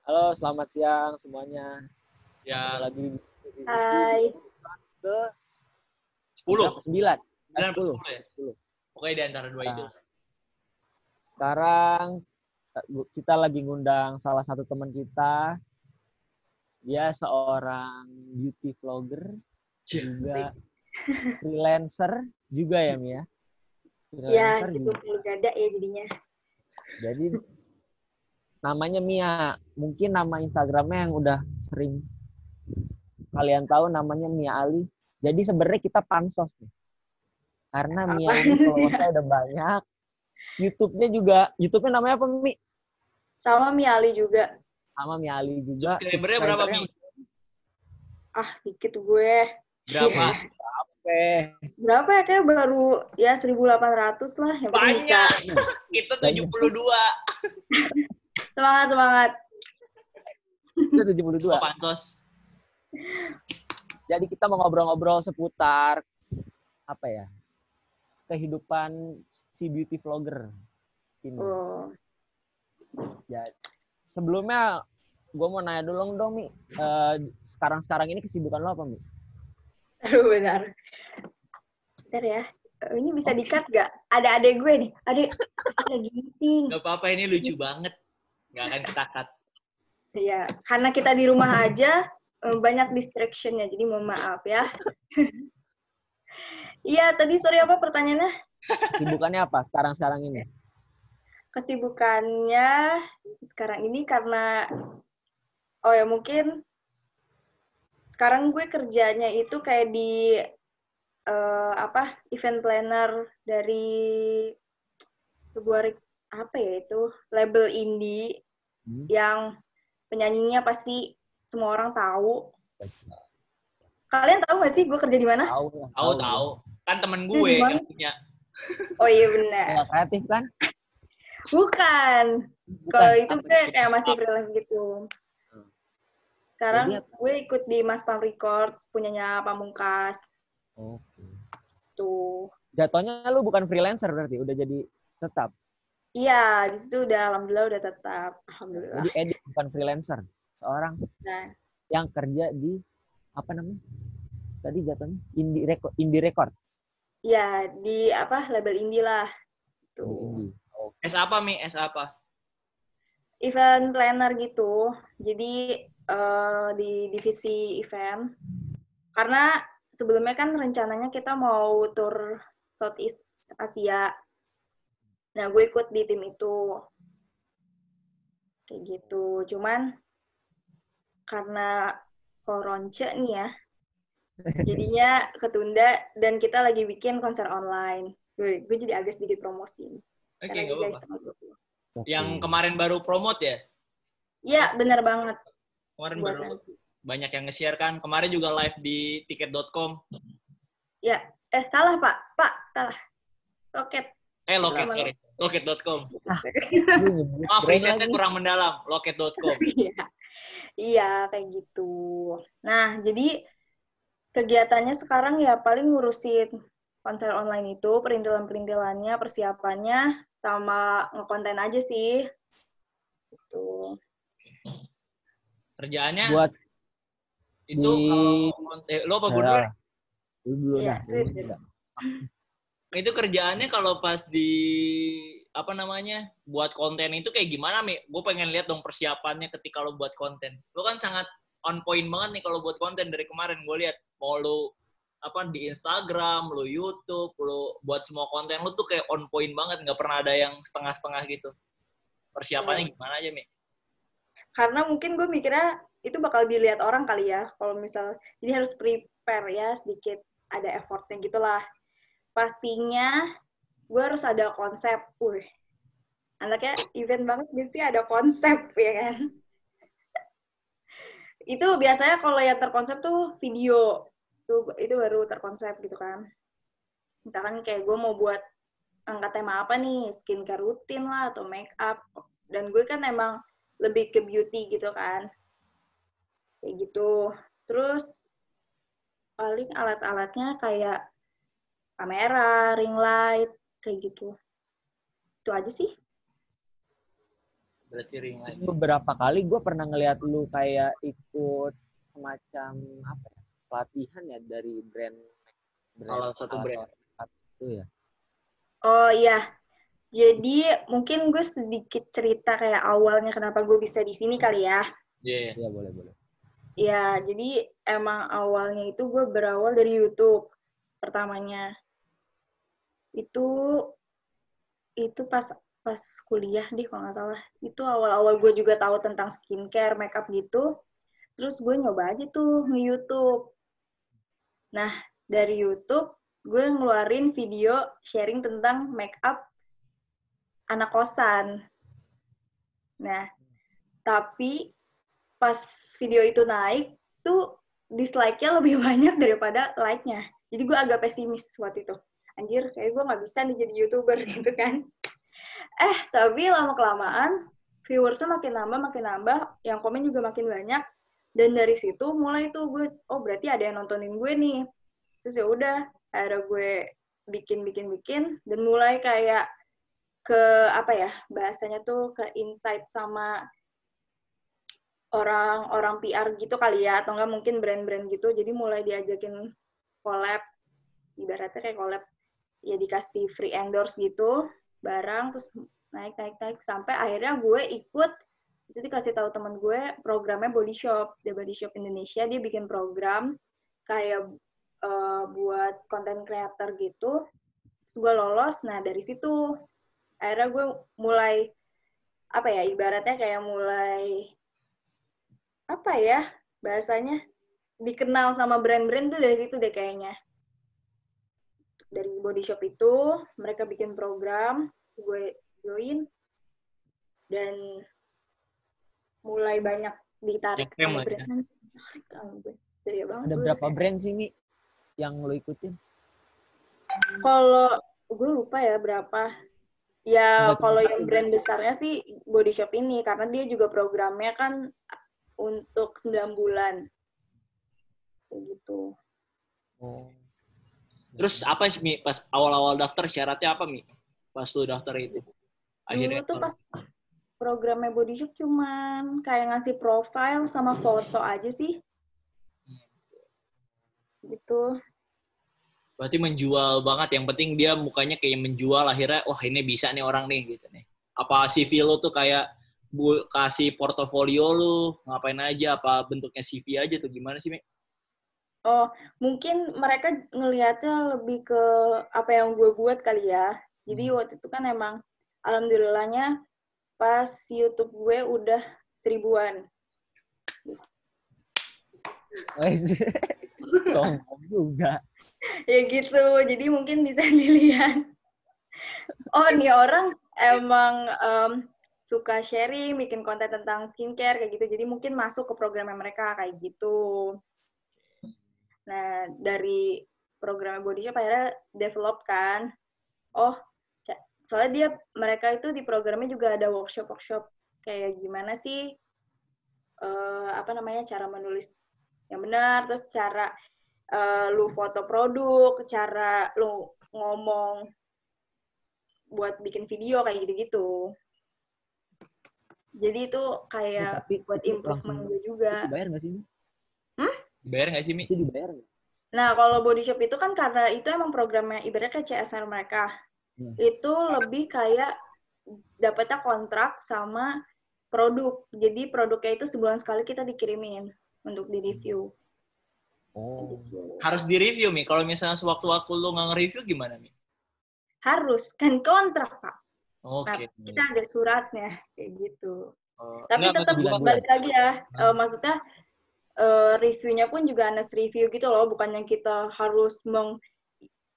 Halo, selamat siang semuanya. Ketemu Yang lagi di Hai. ke 10. 9. 9 atau 10. 10 ya? 10. Pokoknya di antara dua itu. Sekarang kita lagi ngundang salah satu teman kita. Dia seorang beauty vlogger, juga freelancer juga ya, Mia? Ya, Freelancer cukup juga. gada ya jadinya. Jadi namanya Mia. Mungkin nama Instagramnya yang udah sering kalian tahu, namanya Mia Ali. Jadi sebenarnya kita pansos nih. Karena Mia ini followersnya udah banyak. YouTube-nya namanya apa, Mi? Sama Miali juga. Sama Mia Ali juga. Subscribernya berapa, Mi? Dikit gue. Berapa? Berapa ya? Kayak baru ya 1.800 lah. Yang penting bisa. Banyak. Kita 72. Semangat. Itu 72. Pansos. Jadi kita mau ngobrol-ngobrol seputar apa ya? Kehidupan si beauty vlogger ini. Oh. Ya, sebelumnya gue mau nanya dulu dong, Mi. Sekarang ini kesibukan lo apa, Mi? Aduh, benar. Bentar ya. Ini bisa di-cut gak? Ada adek gue nih. Adek lagi meeting. Gak apa-apa, ini lucu banget. Gak akan kita cut. Iya, karena kita di rumah aja, banyak distraction-nya. Jadi mohon maaf ya. Iya, tadi sorry apa pertanyaannya? Kesibukannya apa sekarang ini? Kesibukannya sekarang ini karena mungkin sekarang gue kerjanya itu kayak di event planner dari sebuah label indie yang penyanyinya pasti semua orang tahu. Kalian tahu nggak sih gue kerja di mana? Tahu. Kan temen gue yang punya. Oh iya benar. Ya, kreatif kan? Bukan. Kalau itu gue kayak masih freelance gitu. Sekarang gue ikut di Maspam Records, punyanya Pamungkas. Oke. Tuh. Jatuhnya lu bukan freelancer berarti, udah jadi tetap? Iya, di situ alhamdulillah udah tetap. Alhamdulillah. Jadi edit bukan freelancer. Seorang yang kerja di, apa namanya? Tadi jatuhnya? Indie record. Iya, di label indie lah. Tuh. S apa, Mi? S apa? Event planner gitu. Jadi di divisi event. Karena sebelumnya kan rencananya kita mau tur Southeast Asia. Nah, gue ikut di tim itu. Kayak gitu. Cuman karena koronce nih ya, jadinya ketunda dan kita lagi bikin konser online. Gue jadi agak sedikit promosi. Oke, nggak apa-apa. Yang kemarin baru promote ya? Iya, benar banget. Kemarin baru banyak yang nge-share kan. Kemarin juga live di tiket.com. Ya, salah Pak. Pak, salah. Loket. Sorry. Loket.com. Maaf, risetnya kurang mendalam. Loket.com. Iya, kayak gitu. Nah, jadi kegiatannya sekarang ya paling ngurusin konser online itu, perintilan-perintilannya, persiapannya, sama ngekonten aja sih. Gitu. Kerjaannya buat itu lo apa gue dulu? Dulu dah. Itu kerjaannya kalau pas di buat konten itu kayak gimana, Mi? Gue pengen lihat dong persiapannya ketika lo buat konten. Lo kan sangat on point banget nih kalau buat konten dari kemarin gue lihat. Mau lo di Instagram, lo YouTube, lo buat semua konten lo tuh kayak on point banget, nggak pernah ada yang setengah-setengah gitu. Persiapannya gimana aja, Mi? Karena mungkin gue mikirnya itu bakal dilihat orang kali ya, kalau misal jadi harus prepare ya sedikit, ada effortnya gitulah. Pastinya gue harus ada konsep. Anaknya event banget sih ada konsep ya kan. Itu biasanya kalau yang terkonsep tuh video itu baru terkonsep gitu kan. Misalkan kayak gue mau buat angkat tema apa nih, skincare rutin lah atau make up, dan gue kan emang lebih ke beauty gitu kan, kayak gitu. Terus paling alat-alatnya kayak kamera, ring light, kayak gitu. Itu aja sih. Berarti ring light. Beberapa kali gue pernah ngeliat lu kayak ikut semacam apa ya, pelatihan ya dari brand Salah satu brand. Itu ya. Oh iya, jadi mungkin gue sedikit cerita kayak awalnya kenapa gue bisa di sini kali ya. Iya. Iya, boleh. Ya, jadi emang awalnya itu gue berawal dari YouTube pertamanya. Itu pas kuliah deh kalau nggak salah. Itu awal-awal gue juga tahu tentang skincare, makeup gitu. Terus gue nyoba aja tuh nge-YouTube. Nah, dari YouTube gue ngeluarin video sharing tentang makeup anak kosan. Nah, tapi pas video itu naik, tuh dislike-nya lebih banyak daripada like-nya. Jadi gue agak pesimis waktu itu. Anjir, kayak gue nggak bisa nih jadi YouTuber gitu kan. Tapi lama-kelamaan, viewersnya makin nambah, yang komen juga makin banyak. Dan dari situ mulai tuh gue, oh berarti ada yang nontonin gue nih. Terus ya udah, akhirnya gue bikin, dan mulai kayak ke, apa ya, bahasanya tuh ke insight sama orang-orang PR gitu kali ya, atau enggak mungkin brand-brand gitu, jadi mulai diajakin collab, ibaratnya kayak collab, ya dikasih free endorse gitu, barang, terus naik, sampai akhirnya gue ikut, itu dikasih tahu teman gue, programnya Body Shop, The Body Shop Indonesia, dia bikin program kayak buat content creator gitu, terus gue lolos, nah dari situ, akhirnya gue mulai, apa ya, ibaratnya kayak mulai apa ya bahasanya dikenal sama brand-brand tuh dari situ deh kayaknya. Dari Body Shop itu mereka bikin program, gue join dan mulai banyak ditarik sama brand. Ada berapa brand sih Mi yang lo ikutin? Kalau gue lupa ya berapa. Ya kalau yang brand besarnya sih Body Shop ini karena dia juga programnya kan untuk 9 bulan. Kayak gitu. Oh. Terus apa sih Mi pas awal-awal daftar syaratnya apa Mi? Pas lu daftar itu. Akhirnya dulu tuh pas programnya Body Shop cuman kayak ngasih profile sama foto aja sih. Gitu. Berarti menjual banget. Yang penting dia mukanya kayak menjual akhirnya wah ini bisa nih orang nih gitu nih. Apa CV lu tuh kayak kasih portofolio lu, ngapain aja, apa bentuknya CV aja tuh gimana sih Mi? Oh, mungkin mereka ngelihatnya lebih ke apa yang gue buat kali ya. Jadi waktu itu kan emang alhamdulillahnya pas YouTube gue udah 1000-an. Sombong juga. Ya gitu, jadi mungkin bisa dilihat. Oh, nih orang emang suka sharing, bikin konten tentang skincare kayak gitu. Jadi mungkin masuk ke programnya mereka kayak gitu. Nah, dari program Body Shop akhirnya develop kan. Oh, soalnya mereka itu di programnya juga ada workshop kayak gimana sih cara menulis yang benar, terus cara lu foto produk, cara lu ngomong buat bikin video kayak gitu-gitu. Jadi itu kayak buat improvement gue juga. Itu dibayar nggak sih? Dibayar nggak sih Mi? Itu dibayar nggak? Nah, kalau Body Shop itu kan karena itu emang programnya ibaratnya kayak CSR mereka. Itu lebih kayak dapetnya kontrak sama produk. Jadi produknya itu sebulan sekali kita dikirimin untuk di-review. Oh. Gitu. Harus di-review Mi. Kalau misalnya sewaktu-waktu lu nggak nge-review gimana Mi? Harus, kan kontrak, Pak. Oke. Nah, kita ada suratnya, kayak gitu. Tapi enggak, tetap balik lagi ya, maksudnya reviewnya pun juga honest review gitu loh, bukannya kita harus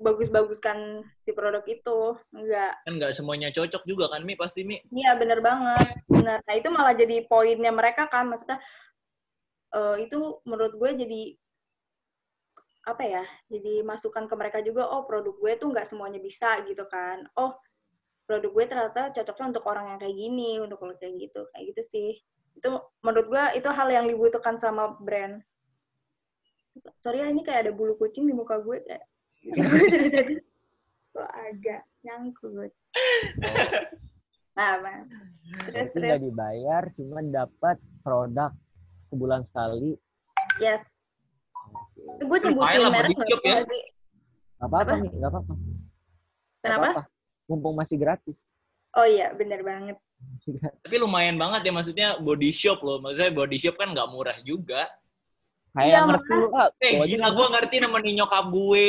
bagus-baguskan si produk itu, enggak. Kan nggak semuanya cocok juga kan Mi, pasti Mi? Iya, bener banget. Bener. Nah, itu malah jadi poinnya mereka kan, maksudnya itu menurut gue jadi apa ya, jadi masukan ke mereka juga, oh produk gue tuh nggak semuanya bisa gitu kan. Oh, produk gue ternyata cocoknya untuk orang yang kayak gini, untuk orang kayak gitu sih. Itu menurut gue itu hal yang dibutuhkan sama brand. Sorry ya, ini kayak ada bulu kucing di muka gue kayak kok agak nyangkut. Nah, Terus, Berarti nggak dibayar, cuma dapat produk sebulan sekali. Yes. Gue Lumayan nyebutin lah merek Body Shop ya. nggak sih? Nggak apa-apa, Apa? Mi. Nggak apa-apa. Nggak Kenapa? apa-apa. Mumpung masih gratis. Oh iya, bener banget. Masih gratis. Tapi lumayan banget ya, maksudnya Body Shop loh. Maksudnya Body Shop kan nggak murah juga. Kayak Iya, ngerti lu, Kak. Gila, gue ngerti nemenin nyokap gue,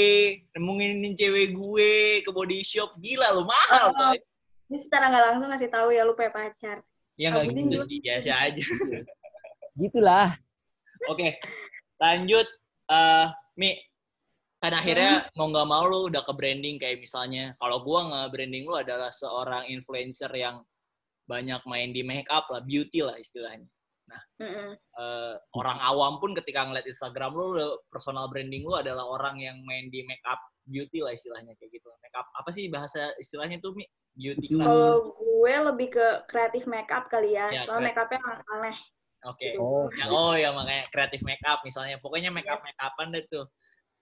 nemenin cewek gue ke Body Shop. Gila lo, mahal. Oh, ini secara nggak langsung ngasih tahu ya lu punya pacar. Ya nggak Abudin gitu dulu. sih, biasa aja. Gitulah. Oke, lanjut. Mi, kan akhirnya mau nggak mau lu udah ke branding kayak misalnya. Kalau gue nge-branding lu adalah seorang influencer yang banyak main di make up lah, beauty lah istilahnya. Nah, orang awam pun ketika ngeliat Instagram lu, personal branding lu adalah orang yang main di make up beauty lah istilahnya kayak gitu. Make up apa sih bahasa istilahnya tuh, Mi? Beauty class. Kalau gue lebih ke kreatif makeup kali ya. Ya, Soalnya make upnya aneh. Oke. Gitu. Ya makanya kreatif make up misalnya. Pokoknya make upan deh tuh.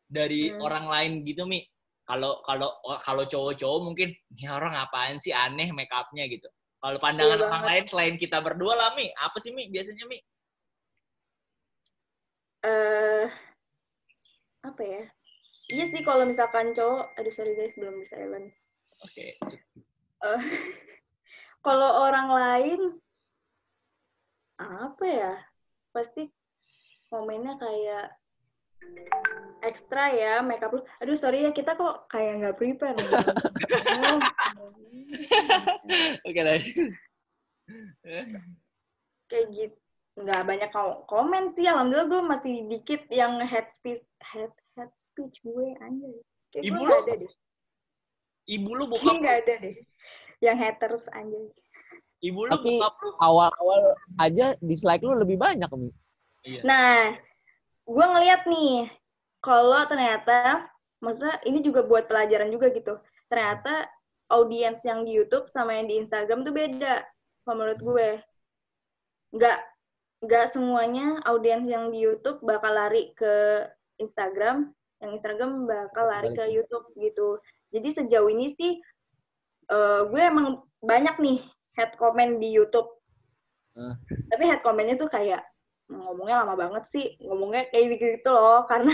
Dari orang lain gitu, Mi. Kalau cowok-cowok mungkin ini orang apaan sih, aneh make upnya gitu. Kalau pandangan orang lain selain kita berdua lah, Mi. Apa sih, Mi? Biasanya, Mi? Apa ya? Iya sih kalau misalkan cowok, aduh sorry guys belum bisa silent. Oke. Kalau orang lain apa ya? Pasti komennya kayak ekstra ya makeup lu. Aduh sorry ya, kita kok kayak nggak prepare. Oke lah. Kayak gitu. Nggak banyak komen sih. Alhamdulillah gue masih dikit yang head speech gue anjay. Kayak Ibu gue lu? nggak ada deh. Ibu lu bokap lu? Nggak ada deh. Yang haters anjay. Ibu lu Tapi bokap lu? awal-awal aja dislike lu lebih banyak, Mi. Iya. Nah, gue ngeliat nih, kalau ternyata, maksudnya ini juga buat pelajaran juga gitu, ternyata audiens yang di YouTube sama yang di Instagram tuh beda, menurut gue. Nggak semuanya audiens yang di YouTube bakal lari ke Instagram, yang Instagram bakal lari ke YouTube gitu. Jadi sejauh ini sih, gue emang banyak nih head comment di YouTube. Tapi head comment-nya tuh kayak, ngomongnya lama banget sih, ngomongnya kayak gitu loh, karena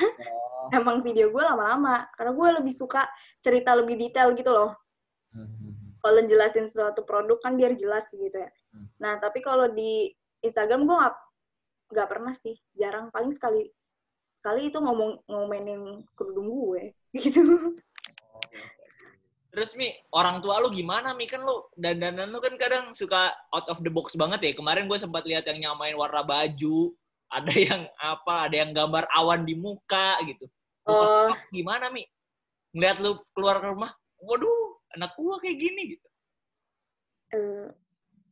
emang video gue lama-lama, karena gue lebih suka cerita lebih detail gitu loh. Kalau jelasin suatu produk kan biar jelas gitu ya. Nah, tapi kalau di Instagram gue nggak pernah sih, jarang, paling sekali itu ngomenin kerudung gue, gitu. Terus, Mi, orang tua lu gimana, Mi? Kan lu, dandanan lu kan kadang suka out of the box banget ya. Kemarin gue sempat lihat yang nyamain warna baju, ada yang gambar awan di muka, gitu. Gimana, Mi? Ngeliat lu keluar ke rumah, waduh, anak gua kayak gini, gitu.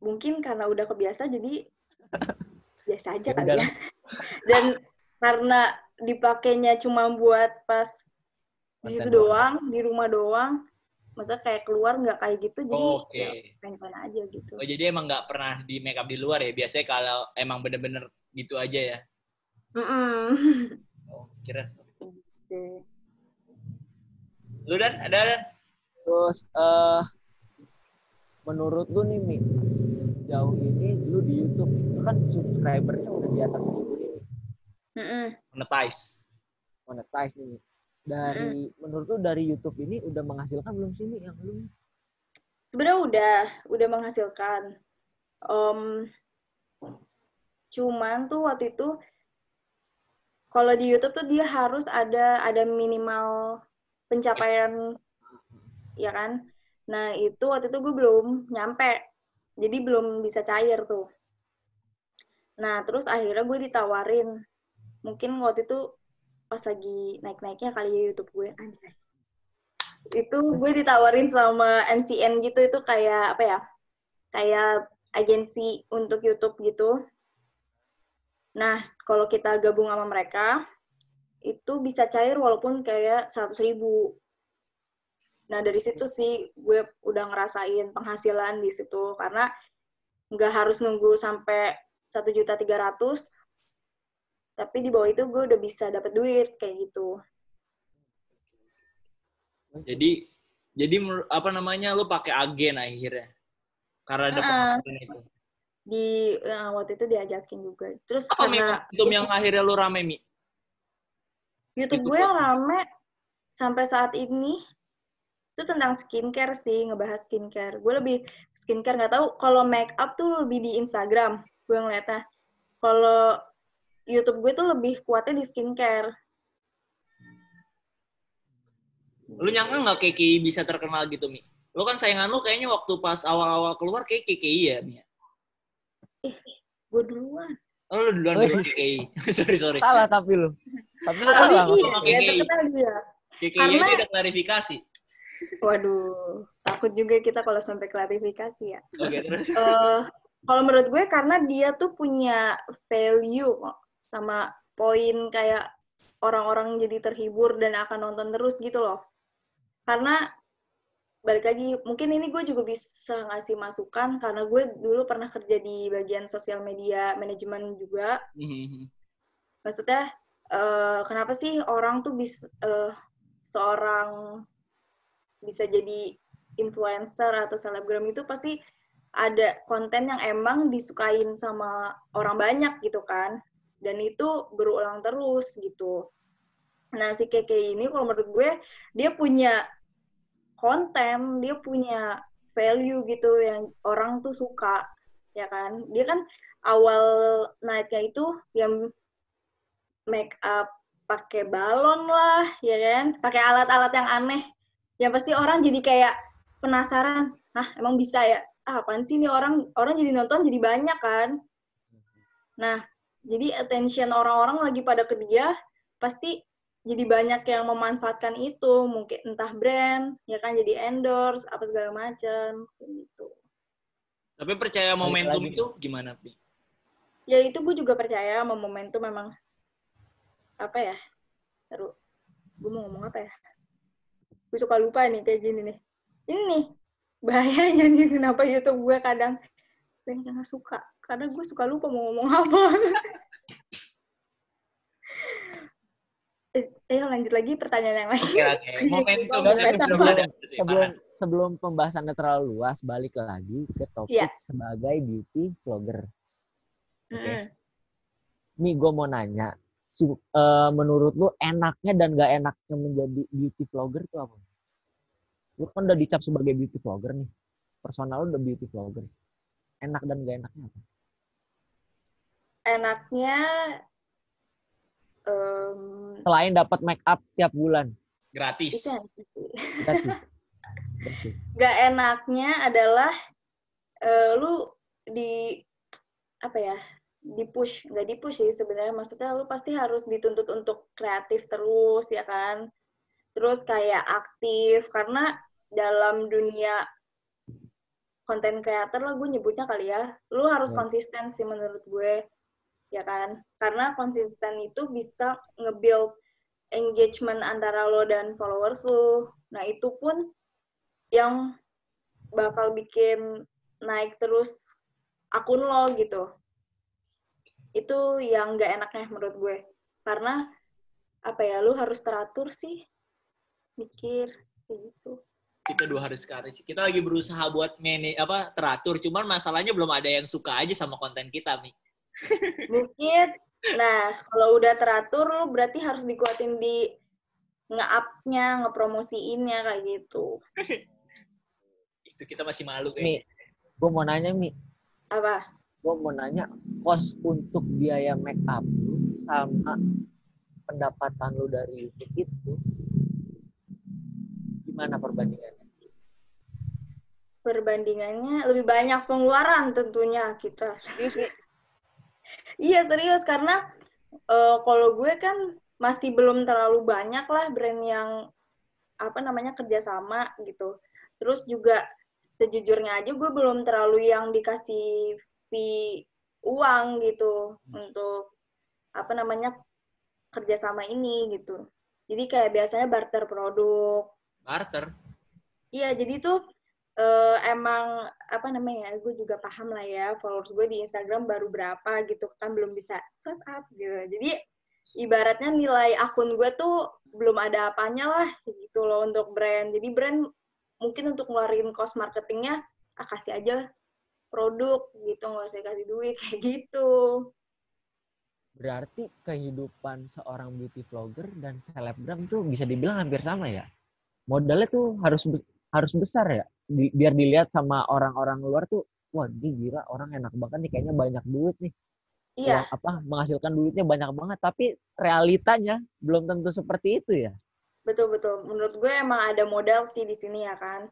Mungkin karena udah kebiasa, jadi biasa aja kali ya. Dan karena dipakainya cuma buat pas di situ doang, di rumah doang, maksudnya kayak keluar nggak kayak gitu, jadi ya pengen aja gitu. Oh, jadi emang nggak pernah di make up di luar ya? Biasanya kalau emang bener-bener gitu aja ya? Oh, kira. Lu, Dan? Ada, Dan? Terus, menurut lu nih, Mi, sejauh ini lu di YouTube, lu kan subscribernya udah di atas 1.000 nih. Monetize nih. Menurut lu dari YouTube ini udah menghasilkan belum sih, Mi, yang lu? Sebenarnya udah menghasilkan. Cuman tuh waktu itu kalau di YouTube tuh dia harus ada minimal pencapaian, ya kan? Nah itu waktu itu gue belum nyampe, jadi belum bisa cair tuh. Nah terus akhirnya gue ditawarin, mungkin waktu itu pas lagi naik-naiknya kali ya YouTube gue, anjay. Itu gue ditawarin sama MCN gitu, itu kayak apa ya? Kayak agensi untuk YouTube gitu. Nah, kalau kita gabung sama mereka, itu bisa cair walaupun kayak 100.000. Nah, dari situ sih gue udah ngerasain penghasilan di situ, karena nggak harus nunggu sampai 1.300.000, tapi di bawah itu gue udah bisa dapet duit, kayak gitu. Jadi apa namanya, lu pakai agen akhirnya? Karena ada pengalaman itu. Waktu itu diajakin juga. Terus Apa karena momentum yang akhirnya lu rame, Mi? YouTube gue yang rame sampai saat ini itu tentang skincare sih, ngebahas skincare. Gue lebih skincare, nggak tahu kalau make up tuh lebih di Instagram gue ngeliatnya. Kalau YouTube gue tuh lebih kuatnya di skincare. Lu nyangka nggak KKI bisa terkenal gitu, Mi? Lu kan saingan lu kayaknya waktu pas awal-awal keluar kayak KKI ya, Mi? Gue duluan. Oh, lu duluan baru KKI. sorry. Salah tapi lu. Tapi lu Tapi salah. iya, terkenal dia. KKI Karena aja udah klarifikasi. waduh, takut juga kita kalau sampai klarifikasi ya. Oke, terus. Kalau menurut gue karena dia tuh punya value sama poin kayak orang-orang jadi terhibur dan akan nonton terus gitu loh. Karena balik lagi, mungkin ini gue juga bisa ngasih masukan karena gue dulu pernah kerja di bagian sosial media manajemen juga. Maksudnya kenapa sih orang tuh seorang bisa jadi influencer atau selebgram itu pasti ada konten yang emang disukain sama orang banyak gitu kan. Dan itu berulang terus gitu. Nah, si Keke ini kalau menurut gue, dia punya konten, dia punya value gitu yang orang tuh suka, ya kan. Dia kan awal naiknya itu yang make up pakai balon lah, ya kan. Pakai alat-alat yang aneh. Yang pasti orang jadi kayak penasaran, emang bisa ya? Apaan sih ini orang jadi nonton jadi banyak kan. Nah, jadi attention orang-orang lagi pada ke dia, pasti jadi banyak yang memanfaatkan itu, mungkin entah brand, ya kan jadi endorse, apa segala macam, gitu. Tapi percaya momentum itu gimana, Pi? Ya itu gue juga percaya sama momentum memang, apa ya, gue mau ngomong apa ya? Gue suka lupa nih kayak gini nih. Ini nih, bahayanya nih kenapa YouTube gue kadang nggak suka. Karena gue suka lupa mau ngomong apa. Ayo lanjut lagi pertanyaan yang lain. Oke. Momentum sebelum pembahasannya terlalu luas, balik lagi ke topik sebagai beauty vlogger. Oke. Nih gue mau nanya, menurut lu enaknya dan gak enaknya menjadi beauty vlogger itu apa? Lu kan udah dicap sebagai beauty vlogger nih. Personal lu udah beauty vlogger. Enak dan gak enaknya apa? Enaknya selain dapat make up tiap bulan. Gratis. Gratis. Gak enaknya adalah lu nggak dipush sih sebenarnya, maksudnya lu pasti harus dituntut untuk kreatif terus ya kan, terus kayak aktif, karena dalam dunia konten creator lah gue nyebutnya kali ya, lu harus konsisten sih menurut gue ya kan, karena konsisten itu bisa nge-build engagement antara lo dan followers lo. Nah itu pun yang bakal bikin naik terus akun lo gitu. Itu yang gak enaknya menurut gue. Karena lu harus teratur sih. Mikir kayak gitu. Kita 2 hari sekali. Kita lagi berusaha buat teratur, cuman masalahnya belum ada yang suka aja sama konten kita, Mi. Mungkin, kalau udah teratur, lo berarti harus dikuatin di nge-up-nya, ngepromosiinnya, kayak gitu. Itu kita masih malu Mi, kayaknya. gue mau nanya, Mi. Apa? Gue mau nanya, kos untuk biaya make up lu sama pendapatan lu dari YouTube itu, gimana perbandingannya? Perbandingannya lebih banyak pengeluaran tentunya kita. Iya serius, karena kalau gue kan masih belum terlalu banyak lah brand yang kerjasama gitu. Terus juga sejujurnya aja gue belum terlalu yang dikasih fee uang gitu untuk kerjasama ini gitu. Jadi kayak biasanya barter produk. Barter? Iya, jadi tuh emang gue juga paham lah ya, followers gue di Instagram baru berapa gitu kan, belum bisa swipe up gitu. Jadi ibaratnya nilai akun gue tuh belum ada apanya lah gitu loh untuk brand. Jadi brand mungkin untuk ngeluarin cost marketingnya kasih aja produk gitu, nggak usah kasih duit kayak gitu. Berarti kehidupan seorang beauty vlogger dan selebgram tuh bisa dibilang hampir sama ya. Modalnya tuh harus besar ya. Biar dilihat sama orang-orang luar tuh, wah ini gila orang enak banget nih, kayaknya banyak duit nih. Iya, Menghasilkan duitnya banyak banget, tapi realitanya belum tentu seperti itu ya. betul-betul. Menurut gue emang ada modal sih di sini ya kan.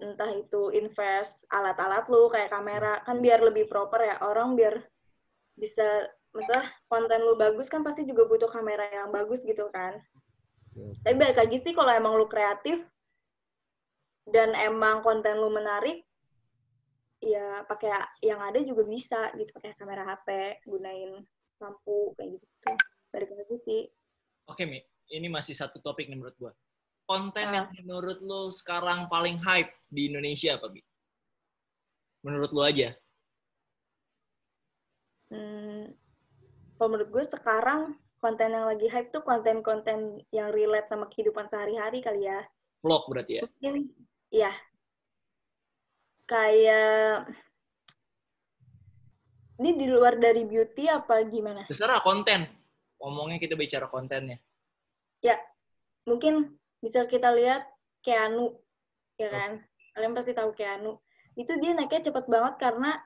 Entah itu invest alat-alat lu kayak kamera kan biar lebih proper ya, orang biar bisa, misalnya konten lu bagus kan pasti juga butuh kamera yang bagus gitu kan. Tapi balik lagi sih kalau emang lu kreatif dan emang konten lu menarik, ya pakai yang ada juga bisa gitu, pakai kamera HP, gunain lampu kayak gitu. Balik lagi sih. Oke, Mi. Ini masih satu topik nih menurut gue. Konten yang menurut lo sekarang paling hype di Indonesia apa, Mi? Menurut lo aja. Kalau menurut gue sekarang konten yang lagi hype tuh konten-konten yang relate sama kehidupan sehari-hari kali ya. Vlog berarti ya? Mungkin, ya. Kayak, ini di luar dari beauty apa gimana? Terserah konten. Ngomongnya kita bicara kontennya. Ya, mungkin bisa kita lihat Keanu, ya kan? Kalian pasti tahu Keanu. Itu dia naiknya cepet banget karena,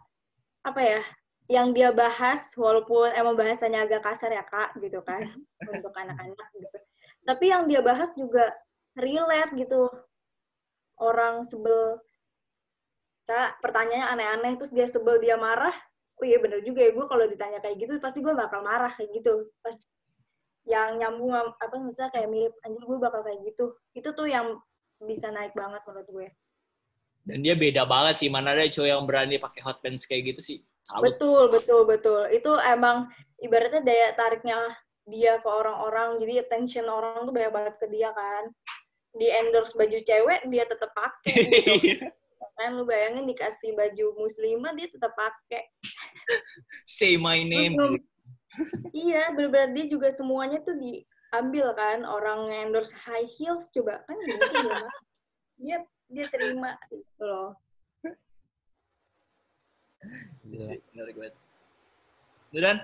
apa ya, yang dia bahas, walaupun emang bahasanya agak kasar ya Kak, gitu kan, untuk anak-anak gitu. Tapi yang dia bahas juga relate gitu. Orang sebel, misalnya pertanyaannya aneh-aneh, terus dia sebel, dia marah, oh iya bener juga ya, gue kalau ditanya kayak gitu, pasti gue bakal marah kayak gitu. Pas yang nyambung, apa misalnya kayak mirip, anjir gue bakal kayak gitu. Itu tuh yang bisa naik banget menurut gue. Dan dia beda banget sih, mana ada cowok yang berani pakai hot pants kayak gitu sih. Salut. Betul. Itu emang ibaratnya daya tariknya dia ke orang-orang, jadi attention orang tuh banyak banget ke dia kan. Di endorse baju cewek, dia tetap pakai gitu. Kan lu bayangin dikasih baju muslimah, dia tetap pakai. Say my name. Iya, benar-benar dia juga semuanya tuh diambil kan. Orang endorse high heels, coba kan mungkin dia terima gitu loh. Menarik banget. Dan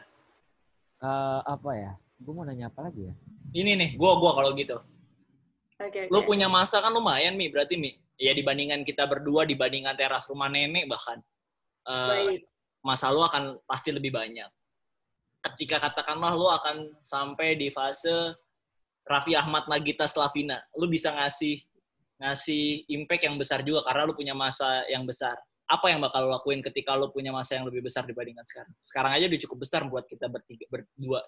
apa ya? Gue mau nanya apa lagi ya? ini nih, gua kalau gitu. Okay. Lu punya masa kan lumayan, Mi, berarti, Mi. Ya dibandingkan kita berdua, dibandingkan teras rumah nenek bahkan. Baik. Masa lu akan pasti lebih banyak. Ketika katakanlah lu akan sampai di fase Raffi Ahmad Nagita Slavina, lu bisa ngasih impact yang besar juga karena lu punya masa yang besar. Apa yang bakal lu lakuin ketika lu punya masa yang lebih besar dibandingkan sekarang? Sekarang aja udah cukup besar buat kita berdua.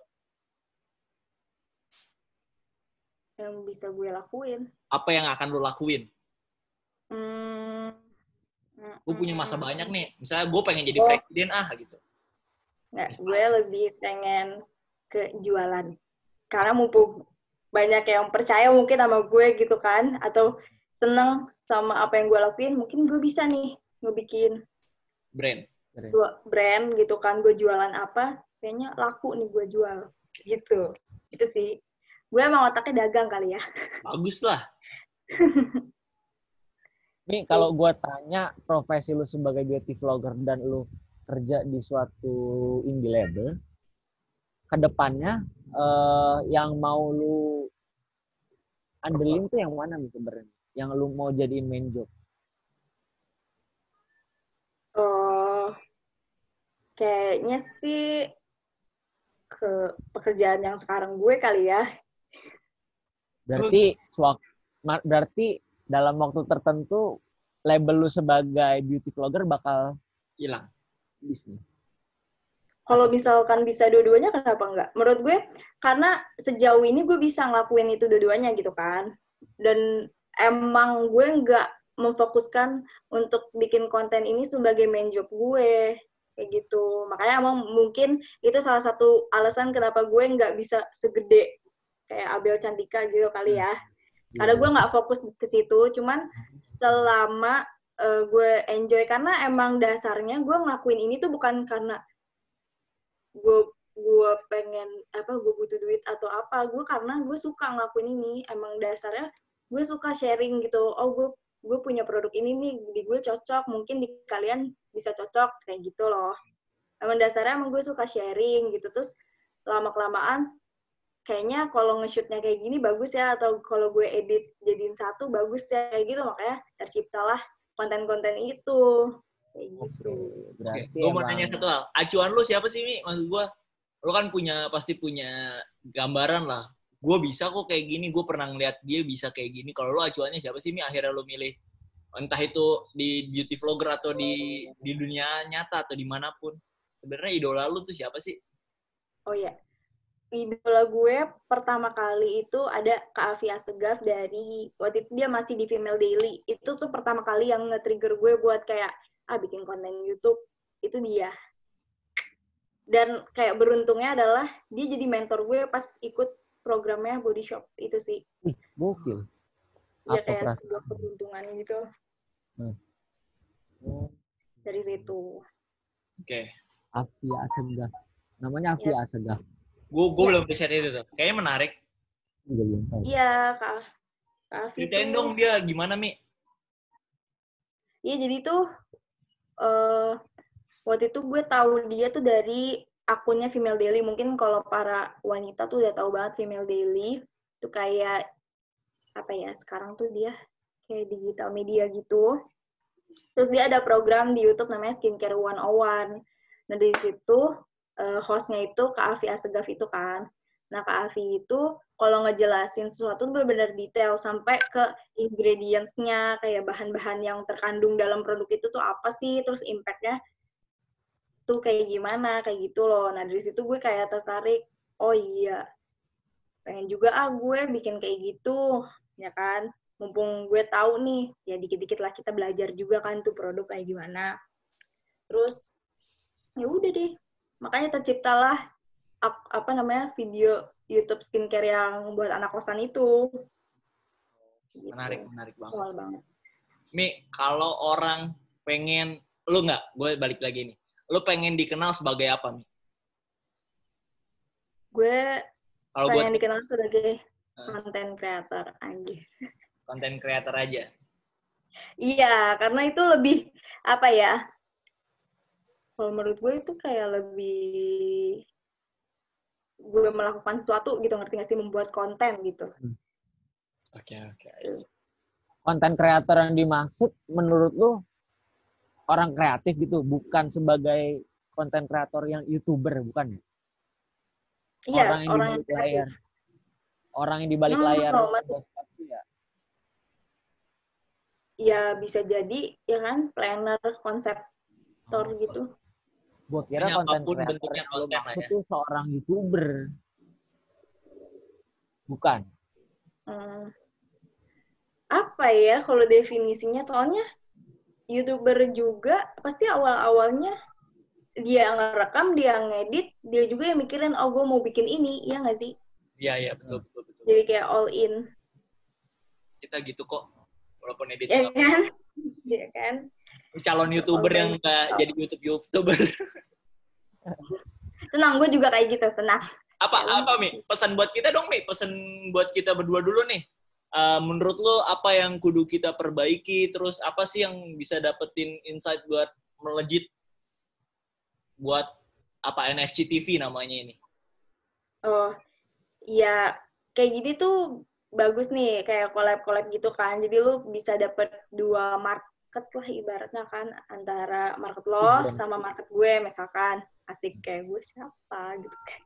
Yang bisa gue lakuin. Apa yang akan lu lakuin? Gue punya masa banyak nih. Misalnya gue pengen jadi presiden gitu. Nggak, gue lebih pengen ke jualan. Karena mumpung banyak yang percaya mungkin sama gue gitu kan, atau seneng sama apa yang gue lakuin, mungkin gue bisa nih ngebikin brand gitu kan, gue jualan apa, kayaknya laku nih gue jual. Gitu. Itu sih. Gue emang otaknya dagang kali ya. Bagus lah. Nih kalau gue tanya profesi lu sebagai beauty vlogger dan lu kerja di suatu indie label, kedepannya yang mau lu andelin tuh yang mana nih sebenarnya? Yang lu mau jadiin main job? Kayaknya sih ke pekerjaan yang sekarang gue kali ya. Berarti dalam waktu tertentu label lu sebagai beauty vlogger bakal hilang. Bisnis. Kalau misalkan bisa dua-duanya, kenapa enggak? Menurut gue, karena sejauh ini gue bisa ngelakuin itu dua-duanya gitu kan. Dan emang gue nggak memfokuskan untuk bikin konten ini sebagai main job gue. Kayak gitu. Makanya emang mungkin itu salah satu alasan kenapa gue nggak bisa segede kayak Abel Cantika gitu kali ya. Karena gue nggak fokus ke situ. Cuman selama gue enjoy, karena emang dasarnya gue ngelakuin ini tuh bukan karena gue pengen gue butuh duit atau apa, gue karena gue suka ngelakuin ini. Emang dasarnya gue suka sharing gitu. Oh, gue gue punya produk ini nih, di gue cocok, mungkin di kalian bisa cocok, kayak gitu loh. Emang dasarnya emang gue suka sharing gitu, terus lama-kelamaan kayaknya kalau nge-shootnya kayak gini bagus ya, atau kalau gue edit jadiin satu bagus ya, kayak gitu, makanya terciptalah konten-konten itu. Kayak gitu. Berarti Gue mau emang nanya satu hal. Acuan lu siapa sih, Mi? Maksud gue, lu kan pasti punya gambaran lah. Gue bisa kok kayak gini, gue pernah ngeliat dia bisa kayak gini. Kalau lu acuannya siapa sih, Mi? Akhirnya lu milih, entah itu di beauty vlogger atau di dunia nyata atau dimanapun. Sebenarnya idola lu tuh siapa sih? Oh ya, idola gue pertama kali itu ada Kak Afi Assegaf dari, waktu itu dia masih di Female Daily. Itu tuh pertama kali yang nge-trigger gue buat kayak, bikin konten YouTube, itu dia. Dan kayak beruntungnya adalah, dia jadi mentor gue pas ikut programnya Body Shop, itu sih. gokil. Ya Apa kayak perasaan? sebuah keberuntungan gitu. Dari situ. Oke. Afi Assegaf. Namanya Afi Yes. Assegaf. Gue Ya. belum riset itu tuh. Kayaknya menarik. Belum tahu. Iya, Kak Afi Ceritain tuh. dong dia gimana, Mi? Iya, jadi tuh waktu itu gue tahu dia tuh dari akunnya Female Daily. Mungkin kalau para wanita tuh udah tahu banget Female Daily. Itu kayak, apa ya, sekarang tuh dia kayak digital media gitu. Terus dia ada program di YouTube namanya Skincare 101. Nah, dari situ hostnya itu Kak Afi Assegaf itu kan. Nah, Kak Afi itu kalau ngejelasin sesuatu benar-benar detail sampai ke ingredients-nya, kayak bahan-bahan yang terkandung dalam produk itu tuh apa sih, terus impact-nya tuh kayak gimana, kayak gitu loh. Nah, dari situ gue kayak tertarik, oh iya, pengen juga gue bikin kayak gitu, ya kan. Mumpung gue tahu nih, ya dikit-dikit lah kita belajar juga kan tuh produk kayak gimana. Terus, ya udah deh, makanya terciptalah video YouTube skincare yang buat anak kosan itu. Gitu. Menarik banget. Awal banget. Mi, kalau orang pengen, lu nggak, gue balik lagi nih. Lu pengen dikenal sebagai apa, Mi? Gue Kalau pengen buat dikenal sebagai content creator, anjir. konten creator aja. Iya, karena itu lebih, apa ya, kalau menurut gue itu kayak lebih gue melakukan sesuatu gitu, ngerti nggak sih, membuat konten gitu. Oke. Konten kreator yang dimaksud menurut lu orang kreatif gitu, bukan sebagai konten kreator yang YouTuber, bukan? Iya, Orang yang di balik layar. Orang yang di balik layar. Ya. Ya bisa jadi, ya kan, planner, konseptor gitu. Gue kira konten kreator yang lu maksud tuh seorang YouTuber. Bukan? Apa ya kalau definisinya, soalnya YouTuber juga pasti awal-awalnya dia ngerekam, dia ngedit, dia juga yang mikirin, oh gue mau bikin ini, iya nggak sih? Iya, betul. Jadi kayak all in. Kita gitu kok, walaupun edit. Ya kan? Iya kan? Calon YouTuber yang nggak jadi YouTuber. Tenang, gue juga kayak gitu, tenang. Apa, Mi? Pesan buat kita dong, Mi. Pesan buat kita berdua dulu nih. Menurut lo apa yang kudu kita perbaiki, terus apa sih yang bisa dapetin insight buat melejit buat apa NFC TV namanya ini? Oh, ya kayak gini tuh bagus nih, kayak collab-collab gitu kan. Jadi lu bisa dapet dua market lah ibaratnya kan, antara market lo sama market gue misalkan. Asik, kayak gue siapa gitu kan.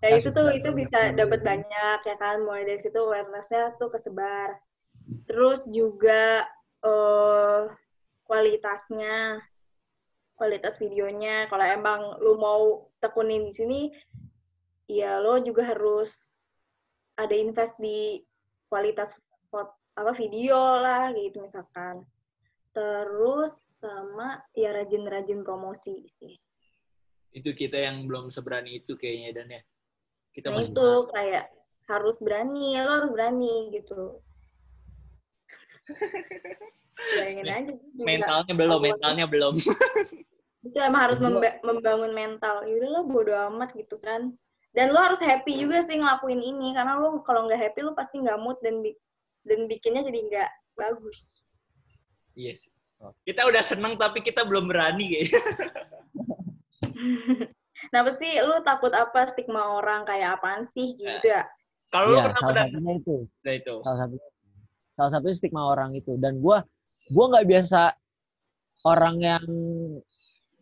Nah itu bisa dapat banyak ya kan, mulai dari situ awareness-nya tuh kesebar. Terus juga kualitas videonya, kalau emang lu mau tekunin di sini, ya lo juga harus ada invest di kualitas video lah gitu misalkan. Terus sama ya rajin-rajin promosi sih. Itu kita yang belum seberani itu kayaknya, Dan ya. Kita nah itu kayak harus berani, lo harus berani gitu. Bayangin aja. Mentalnya belum. Itu emang harus membangun mental. Yaudah lo bodo amat gitu kan. Dan lo harus happy juga sih ngelakuin ini, karena lo kalau nggak happy lo pasti nggak mood dan bikinnya jadi nggak bagus. Iya sih. Kita udah seneng tapi kita belum berani kayaknya. Kenapa sih lu takut apa stigma orang kayak apaan sih gitu ya? Kalau lu Iya, kenapa salah dan satunya itu. nah itu. Salah satunya stigma orang itu. Dan gua nggak biasa orang yang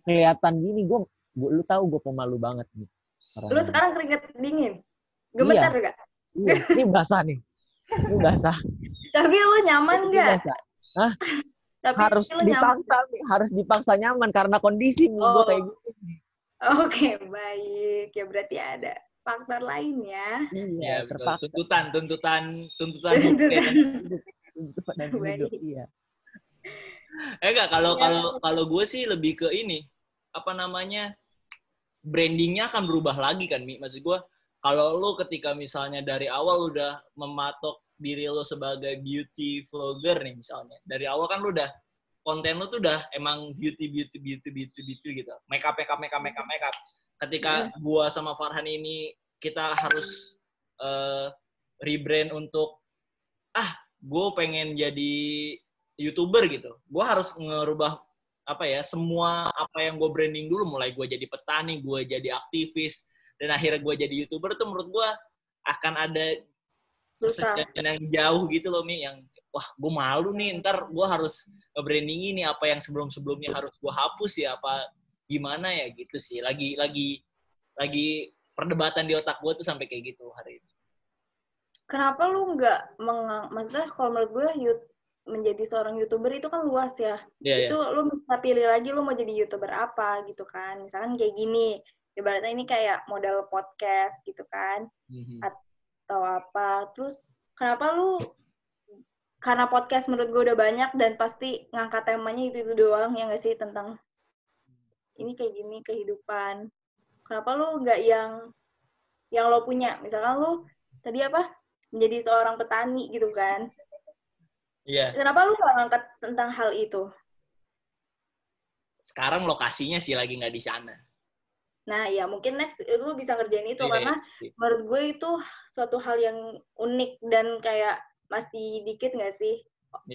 kelihatan gini. Lu tahu gue pemalu banget nih. Lu sekarang keringet dingin? Iya. Gemetar gak? Iya, ini basah nih. Ini basah. Tapi lu nyaman Ini gak? basah. Hah? Tapi Harus lu nyaman? harus dipaksa nyaman karena kondisi nih gue kayak gitu. Oke, baik. Ya berarti ada faktor lain ya. Iya, terpaksa. Tuntutan Tuntutan. hidup. Iya. Enggak, kalau gue sih lebih ke ini, apa namanya, brandingnya akan berubah lagi kan, Mi. Maksud gue, kalau lu ketika misalnya dari awal udah mematok diri lu sebagai beauty vlogger nih misalnya, dari awal kan lu udah konten lu tuh udah emang beauty gitu, make up. Ketika gua sama Farhan ini kita harus rebrand untuk gue pengen jadi YouTuber gitu, gue harus ngerubah apa ya, semua apa yang gue branding dulu, mulai gue jadi petani, gue jadi aktivis, dan akhirnya gue jadi YouTuber tuh menurut gue akan ada persejalan yang jauh gitu loh, Mi, yang wah gue malu nih, ntar gue harus nge-branding ini, apa yang sebelum-sebelumnya harus gue hapus ya, apa gimana ya gitu sih, lagi perdebatan di otak gue tuh sampai kayak gitu hari ini. Kenapa lu nggak maksudnya kalau menurut gue menjadi seorang YouTuber itu kan luas ya. Itu lu bisa pilih lagi lu mau jadi YouTuber apa gitu kan. Misalkan kayak gini, ibaratnya ini kayak model podcast gitu kan. Atau apa. Terus kenapa lu, karena podcast menurut gue udah banyak dan pasti ngangkat temanya itu doang ya nggak sih, tentang ini kayak gini kehidupan. Kenapa lu nggak yang lo punya, misalkan lu tadi apa, menjadi seorang petani gitu kan. Iya. Kenapa lu nggak ngangkat tentang hal itu? Sekarang lokasinya sih lagi nggak di sana. Nah ya mungkin next lu bisa kerjain itu, karena menurut gue itu suatu hal yang unik dan kayak masih dikit nggak sih?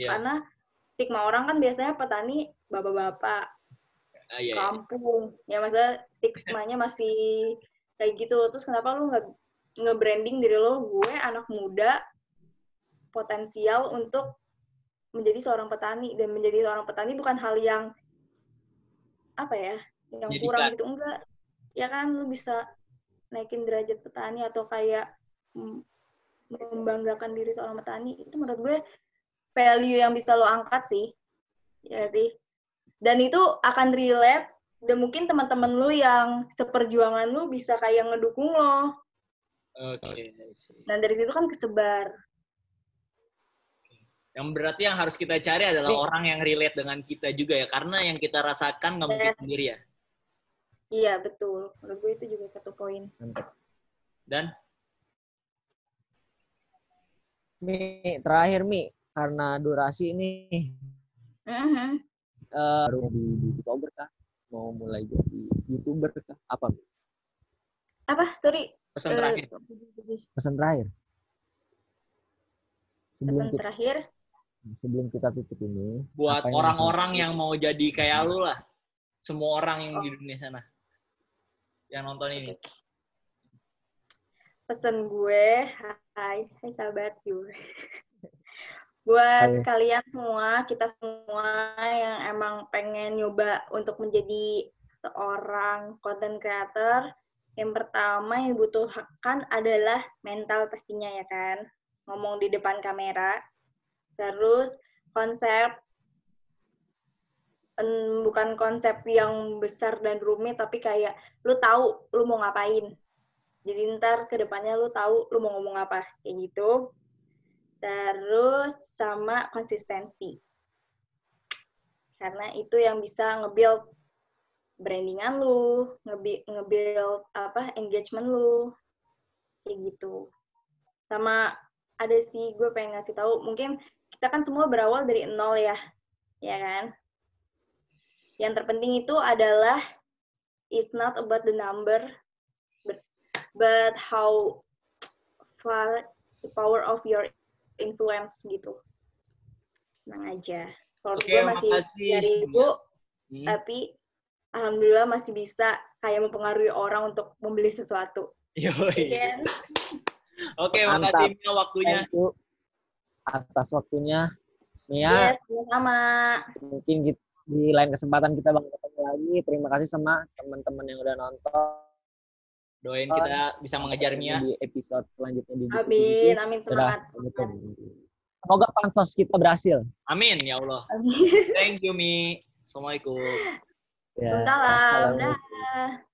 Karena stigma orang kan biasanya petani bapak-bapak, kampung. Ya maksudnya stigmanya masih kayak gitu. Terus kenapa lu nggak nge-branding diri lo, gue anak muda potensial untuk menjadi seorang petani, dan menjadi seorang petani bukan hal yang apa ya, yang kurang gitu, enggak. Ya kan lu bisa naikin derajat petani atau kayak membanggakan diri seorang petani, itu menurut gue value yang bisa lo angkat sih. Ya sih. Dan itu akan relate, dan mungkin teman-teman lu yang seperjuangan lu bisa kayak ngedukung lo. Oke. Nah dari situ kan kesebar. Yang berarti yang harus kita cari adalah orang yang relate dengan kita juga ya, karena yang kita rasakan nggak mungkin sendiri ya. Iya betul, menurut gue itu juga satu poin. Dan terakhir Mi, karena durasi ini baru di vlogger kah? Mau mulai jadi YouTuber kah? Apa? Sorry. Pesan terakhir. Pesan terakhir. Sebelum kita tutup ini. Buat orang-orang yang mau jadi kayak lu lah. Semua orang yang di dunia sana. Yang nonton ini. Pesan gue, hai sahabat gue. Buat kalian semua, kita semua yang emang pengen nyoba untuk menjadi seorang content creator, yang pertama yang dibutuhkan adalah mental pastinya ya kan. Ngomong di depan kamera. Terus konsep, bukan konsep yang besar dan rumit, tapi kayak lu tahu lu mau ngapain. Jadi ntar ke depannya lu tahu lu mau ngomong apa, kayak gitu. Terus sama konsistensi. Karena itu yang bisa nge-build brandingan lu, nge-build engagement lu, kayak gitu. Sama ada sih gue pengen ngasih tahu, mungkin kita kan semua berawal dari nol ya kan? Yang terpenting itu adalah it's not about the number, but how far the power of your influence gitu. Tenang aja. Kalau Oke, gue masih makasih. 3.000, tapi alhamdulillah masih bisa kayak mempengaruhi orang untuk membeli sesuatu. Yoi. Kan? Oke, Mantap. makasih Mia waktunya. Thank you atas waktunya. Mia, Yes, sama-sama. mungkin di lain kesempatan kita bakal ketemu lagi. Terima kasih sama teman-teman yang udah nonton. Doain kita bisa mengejar Mia. Di episode selanjutnya di Amin, amin, semangat. Semoga pansos kita berhasil. Amin, ya Allah. Amin. Thank you, Mi. Assalamualaikum. Ya, Salam. assalamualaikum. Dah.